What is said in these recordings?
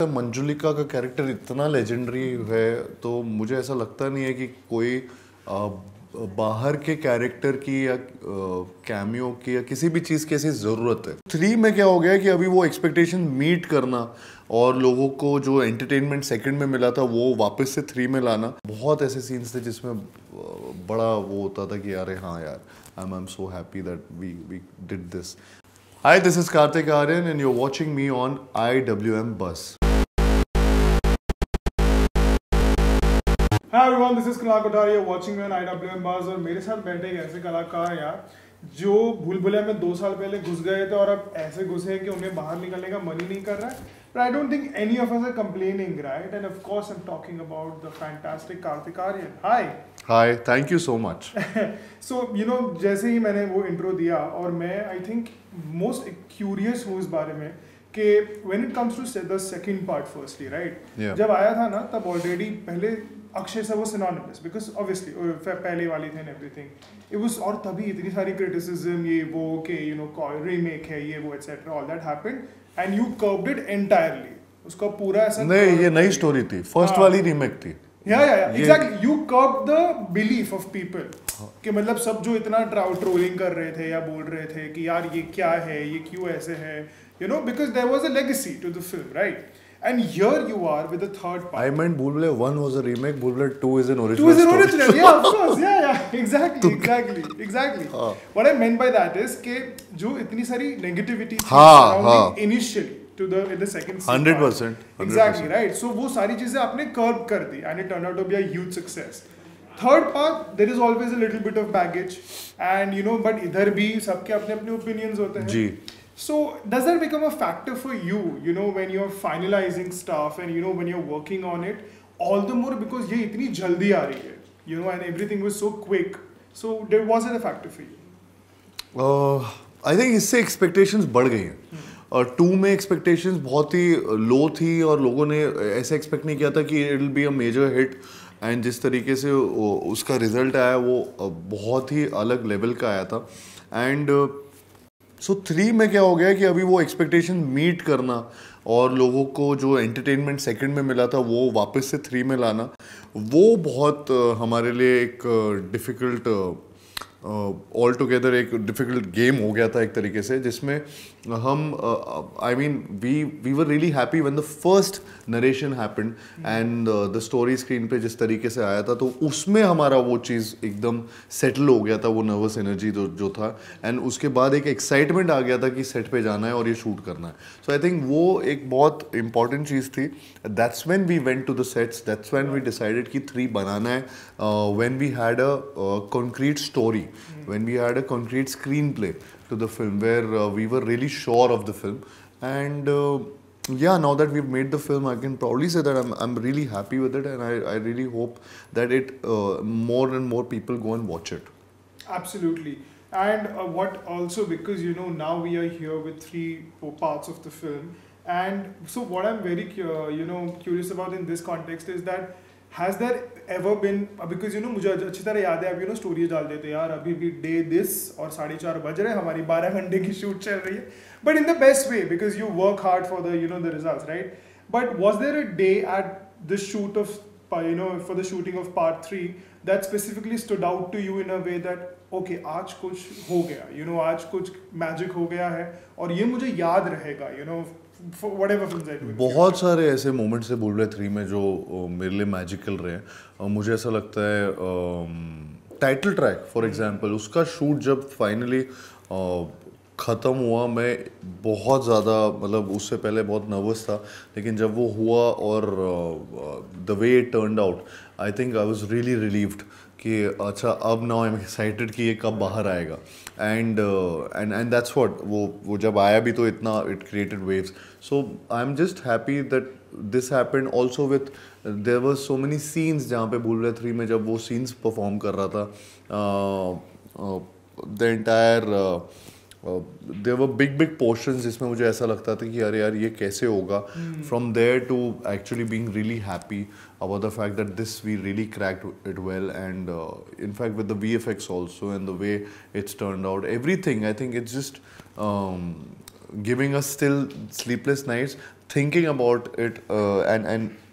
है मंजुलिका का कैरेक्टर इतना लेजेंडरी है, तो मुझे ऐसा लगता नहीं है कि कोई बाहर के कैरेक्टर की या कैमियो की या किसी भी चीज़ की ऐसी ज़रूरत है। 3 में क्या हो गया कि अभी वो एक्सपेक्टेशन मीट करना और लोगों को जो एंटरटेनमेंट सेकंड में मिला था वो वापस से 3 में लाना, बहुत ऐसे सीन्स थे जिसमें बड़ा वो होता था कि यार हाँ यार, I am so happy that we did this. Hi, this is Karthik Aryan and you're watching me on IWM Bus. Hi everyone, this is Kunal Kothari. You're watching me on IWM Buzz और मेरे साथ बैठे एक ऐसे कलाकार हैं यार जो भूल भुलैया में 2 साल पहले घुस गए थे और अब ऐसे घुसे हैं कि उन्हें बाहर निकलने का मन ही नहीं कर रहा है. But I don't think any of us are complaining, right? And of course I'm talking about the fantastic Karthik Aryan. Hi. Hi, thank you so much. So you know, जैसे ही मैंने वो इंट्रो दिया और मैं I think most curious हूँ इस बारे में कि when it comes to the second part firstly, right? Yeah. जब आया था ना तब already पहले अक्षय सर वो synonymous because obviously पहले वाली थे and everything. It was और तभी इतनी सारी criticism ये वो के you know remake है ये वो etc. all that happened and you curbed it entirely. उसका पूरा ऐसा नहीं, ये नई स्टोरी थी, फर्स्ट वाली रीमेक थी. Yeah, exactly. You curbed the belief of people. कि मतलब सब जो इतना ट्रोलिंग कर रहे थे या बोल रहे थे कि यार ये क्या है, ये क्यों ऐसे है, you know, because there was a legacy to the film, right? And here you are with the third part. I meant Bhool Bhulaiya 1 was a remake, Bhool Bhulaiya 2 is an original. 2 is an story. original, yeah, of course, yeah, exactly. What I meant by that is कि जो इतनी सारी negativity थी surrounding initially to in the second scene 100%. Exactly, right? So वो सारी चीजें आपने curb कर दी and it turned out to be a huge success. Third part, there is always a little bit of baggage and you know, but इधर भी सबके अपने अपने opinions होते हैं. जी. So does that become a factor for you, you know, when you're finalizing stuff and you know when you're working on it, all the more because ये इतनी जल्दी आ रही है, you know, and everything was so quick. So was it a factor for you? I think इससे expectations बढ़ गई हैं. 2 में expectations बहुत ही low थी और लोगों ने ऐसे expect नहीं किया था कि it will be a major hit. And जिस तरीके से उसका रिजल्ट आया वो बहुत ही अलग लेवल का आया था. एंड सो 3 में क्या हो गया कि अभी वो एक्सपेक्टेशन मीट करना और लोगों को जो एंटरटेनमेंट सेकंड में मिला था वो वापस से 3 में लाना, वो बहुत हमारे लिए एक डिफ़िकल्ट ऑल टुगेदर एक डिफ़िकल्ट गेम हो गया था एक तरीके से, जिसमें हम I mean we were really happy when the first narration happened and the story screen पे जिस तरीके से आया था, तो उसमें हमारा वो चीज़ एकदम सेटल हो गया था, वो नर्वस एनर्जी जो था. एंड उसके बाद एक एक्साइटमेंट आ गया था कि सेट पे जाना है और ये शूट करना है. सो आई थिंक वो एक बहुत इंपॉर्टेंट चीज़ थी. That's when we went to the sets, that's when we decided कि 3 बनाना है. When we had a concrete story, when we had a concrete screenplay to the film where we were really sure of the film. And yeah, now that we've made the film, I can proudly say that I'm really happy with it, and I really hope that it more and more people go and watch it. Absolutely. And what also, because you know now we are here with 3 parts of the film, and so what I'm very curious about in this context is that has there ever been, because you know मुझे अच्छी तरह याद है, अब you know stories डाल देते यार अभी भी डे दिस और 4:30 बज रहे हैं, हमारी 12 घंटे की शूट चल रही है, but in the best way because you work hard for the you know the results, right? But was there a day at the shoot of you know for the shooting of part 3 that specifically stood out to you in a way that okay आज कुछ हो गया, you know आज कुछ magic हो गया है और ये मुझे याद रहेगा, you know for whatever films I do? बहुत सारे ऐसे मोमेंट्स है बुलबुलैया 3 में जो मेरे लिए मैजिकल रहे हैं. मुझे ऐसा लगता है टाइटल ट्रैक फॉर एग्जांपल, उसका शूट जब फाइनली ख़त्म हुआ, मैं बहुत ज़्यादा मतलब उससे पहले बहुत नर्वस था, लेकिन जब वो हुआ और the way it turned out, I think I was really relieved कि अच्छा अब नाउ आई एम एक्साइटेड कि ये कब बाहर आएगा. एंड दैट्स व्हाट वो जब आया भी तो इतना it created waves. So I am just happy that this happened also with there were so many scenes जहाँ पे बुलबुलैया 3 में जब वो सीन्स परफॉर्म कर रहा था, the entire there were big portions जिसमें मुझे ऐसा लगता था कि अरे यार ये कैसे होगा. From there to actually being really happy about the fact that this we really cracked it well, and in fact with the VFX also and the way it's turned out, everything, I think it's just giving us still sleepless nights, thinking about it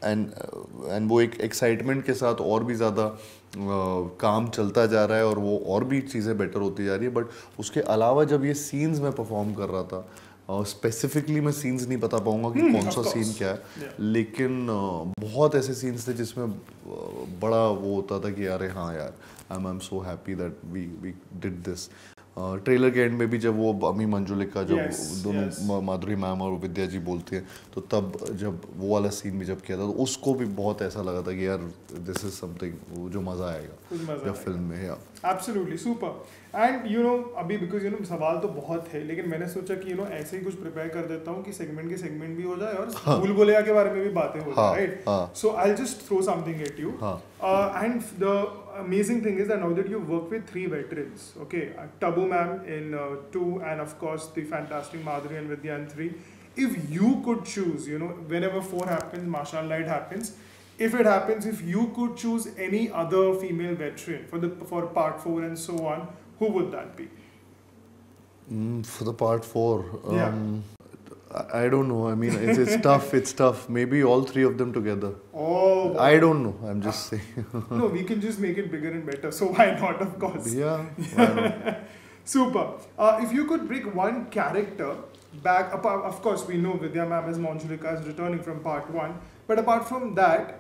and वो एक excitement के साथ और भी ज़्यादा काम चलता जा रहा है और वो और भी चीज़ें बेटर होती जा रही है. बट उसके अलावा जब ये सीन्स में परफॉर्म कर रहा था, स्पेसिफिकली मैं सीन्स नहीं बता पाऊंगा कि कौन सा सीन क्या है, लेकिन बहुत ऐसे सीन्स थे जिसमें बड़ा वो होता था कि यार हाँ यार I am so happy that we did this. Trailer के एंड में भी जब वो अमी मंजुलिका जब दोनों माधुरी मैम और विद्या जी बोलती हैं, तो तब जब वो वाला सीन भी जब किया था तो उसको भी बहुत ऐसा लगा था कि यार दिस इज समथिंग जो मज़ा आएगा जब फिल्म में. या absolutely super. And you know अभी बिकॉज यू नो सवाल तो बहुत है, लेकिन मैंने सोचा कि यू नो ऐसे ही कुछ प्रिपेयर कर देता हूँ कि सेगमेंट के सेगमेंट भी हो जाए और भूल भुलैया के बारे में भी बातें हो जाए, right? So I will just throw something at you. And the amazing thing is that now that you've worked with 3 veterans, okay, Tabu ma'am in 2 and of course the fantastic Madhuri and Vidya in 3, if you could choose, you know, whenever 4 happens, mashallah it happens, if it happens, if you could choose any other female veteran for part 4 and so on, who would that be? For the part 4, Yeah. I don't know. I mean, it's tough. It's tough. Maybe all 3 of them together. Oh. I don't know. I'm just saying. No, we can just make it bigger and better. So why not? Of course. Yeah. Why not? Super. If you could bring one character back, apart, of course, we know Vidya ma'am as Manjulika is returning from part 1. But apart from that,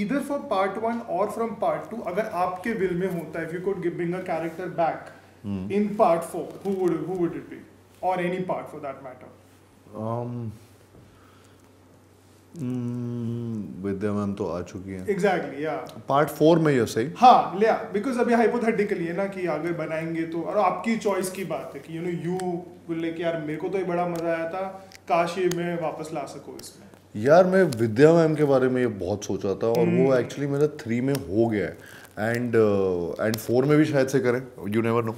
either for part 1 or from part 2, अगर आपके will में होता है, if you could bring a character back in part 4, who would it be? Or any part for that matter? Vidya ma'am तो आ चुकी हैं. Exactly, yeah. Part 4 में ये सही. हाँ लिया, बिकॉज अभी हाइपोथेटिकली है ना कि अगर बनाएंगे तो, और आपकी चॉइस की बात है कि यू बोले कि यार मेरे को तो ये बड़ा मजा आया था, काश ये मैं वापस ला सकूँ इसमें. यार मैं विद्या मैम के बारे में ये बहुत सोचा था और वो एक्चुअली मेरा 3 में हो गया है एंड 4 में भी शायद से करें. You never know.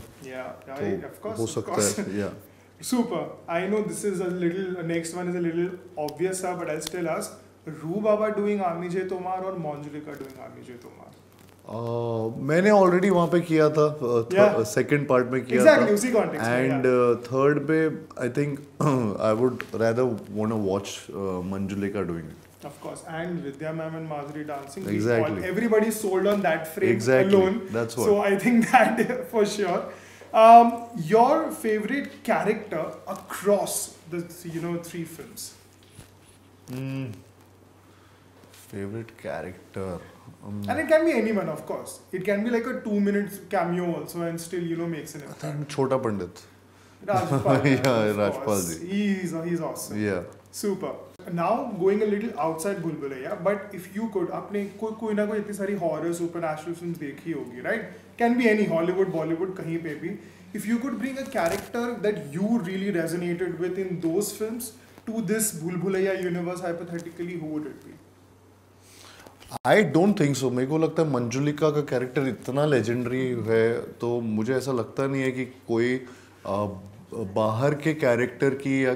हो सकता है. या Super. I know this is a little, next one is a little obvious, but I'll still ask. Roo Baba doing Ami J Tomar or Manjulika doing Ami J Tomar? मैंने already वहाँ पे किया था, second part में किया exactly, था. उसी context में. एंड थर्ड पे I think I would rather want to watch Manjulika doing it. Of course, and Vidya ma'am and Madhuri dancing. Exactly. Everybody sold on that frame exactly. alone. That's what. So I think that for sure. Your favorite character across the 3 films? Favorite character. And it can be anyone, of course. It can be like a 2-minute cameo also, and still makes an I impact. think Chhota Pandit. Rajpal. Yeah, Rajpal ji. He's awesome. Yeah. Super. Now going a little outside Bhul Bhulaiya, but if you could, आपने कोई ना कोई इतनी सारी horror supernatural films देखी होगी, right? Can be any Hollywood, Bollywood, कहीं पे भी. If you could bring a character that you really resonated with in those films to this Bhul Bhulaiya universe, hypothetically, who would it be? I don't think so. मेरे को लगता है मंजुलिका का character इतना legendary है, तो मुझे ऐसा लगता नहीं है कि कोई बाहर के कैरेक्टर की या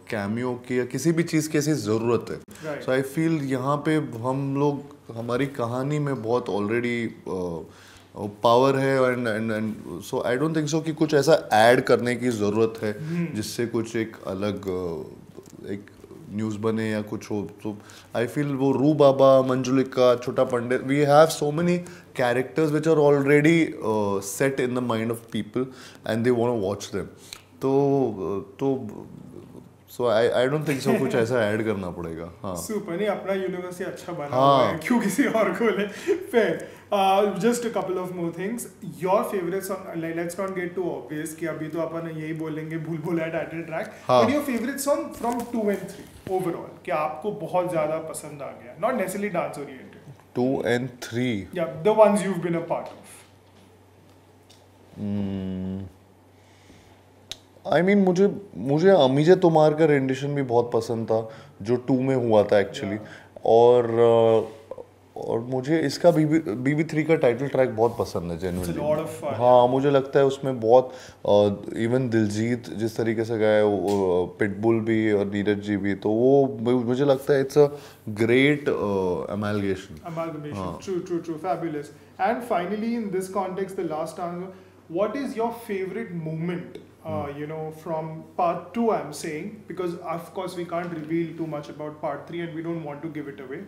कैमियो की या किसी भी चीज़ की ऐसी ज़रूरत है. सो आई फील यहाँ पे हम लोग हमारी कहानी में बहुत ऑलरेडी पावर है and so I don't think so कि कुछ ऐसा ऐड करने की ज़रूरत है जिससे कुछ एक अलग एक न्यूज़ बने या कुछ हो. तो आई फील वो रू Baba, Manjulika, Chhota Pandit, we have so many characters which are already set in the mind of people and they want to watch them. So I don't think so कुछ ऐसा ऐड करना पड़ेगा. हाँ. Super. नहीं, अपना यूनिवर्स ही अच्छा बना हुआ है, क्यों किसी और को ले. Fair. Just a couple of more things. Your favorite song, let's not get too obvious कि अभी तो अपन यही बोलेंगे भूल Bhulaiyaa title track. But your favorite song from 2 and 3 overall कि आपको बहुत ज़्यादा पसंद आ गया, not necessarily dance oriented. 2 and 3. Yeah, the ones you've been a part of. I mean मुझे अमीजे तोमार का रेंडिशन भी बहुत पसंद था जो 2 में हुआ था एक्चुअली. और मुझे इसका BB3 का टाइटल ट्रैक बहुत पसंद है जेन्युइनली. हाँ, मुझे लगता है उसमें बहुत इवन दिलजीत जिस तरीके से गाया, पिटबुल भी और नीरज जी भी, तो वो मुझे लगता है it's a great amalgamation. True, fabulous. And finally in this context, the last answer, what is your favorite moment you know, from part 2, I'm saying, because of course we can't reveal too much about part 3 and we don't want to give it away.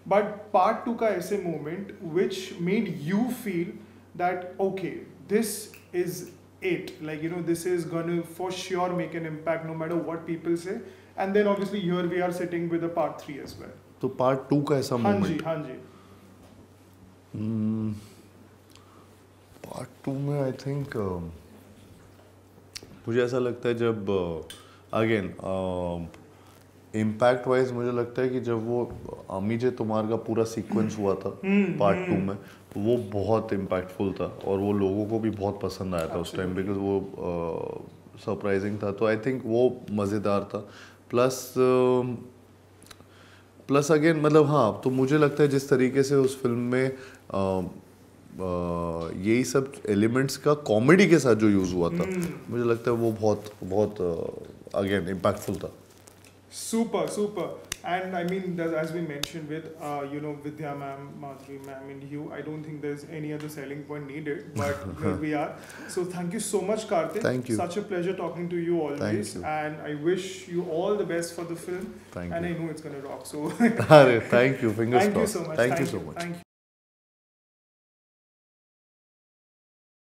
But part 2 ka aise moment which made you feel that, okay, this is it. Like, you know, this is gonna for sure make an impact no matter what people say. And then obviously here we are sitting with a part 3 as well. तो part 2 का ऐसा हाँ जी, moment हाँ जी. Part 2 में I think मुझे ऐसा लगता है जब अगेन इम्पैक्ट वाइज मुझे लगता है कि जब वो अमीजे तुम्हार का पूरा सीक्वेंस हुआ था पार्ट 2 में, वो बहुत इम्पैक्टफुल था और वो लोगों को भी बहुत पसंद आया था उस टाइम, बिकॉज वो सरप्राइजिंग था. तो आई थिंक वो मज़ेदार था. प्लस अगेन मतलब हाँ, तो मुझे लगता है जिस तरीके से उस फिल्म में यही सब एलिमेंट्स का कॉमेडी के साथ जो यूज़ हुआ था, मुझे लगता है वो बहुत बहुत अगेन इम्पैक्टफुल था. Super. And I mean, as we mentioned with, you know, Vidya ma'am, Madhuri ma'am, and you, I don't think there's any other selling point needed, but here we are. So thank you so much, Karthik. Thank you. Such a pleasure talking to you always. Thank you. And I wish you all the best for the film. Thank and you. I know it's going to rock. So Thank you. Fingers thank you crossed. so much. Thank you so much. Thank you.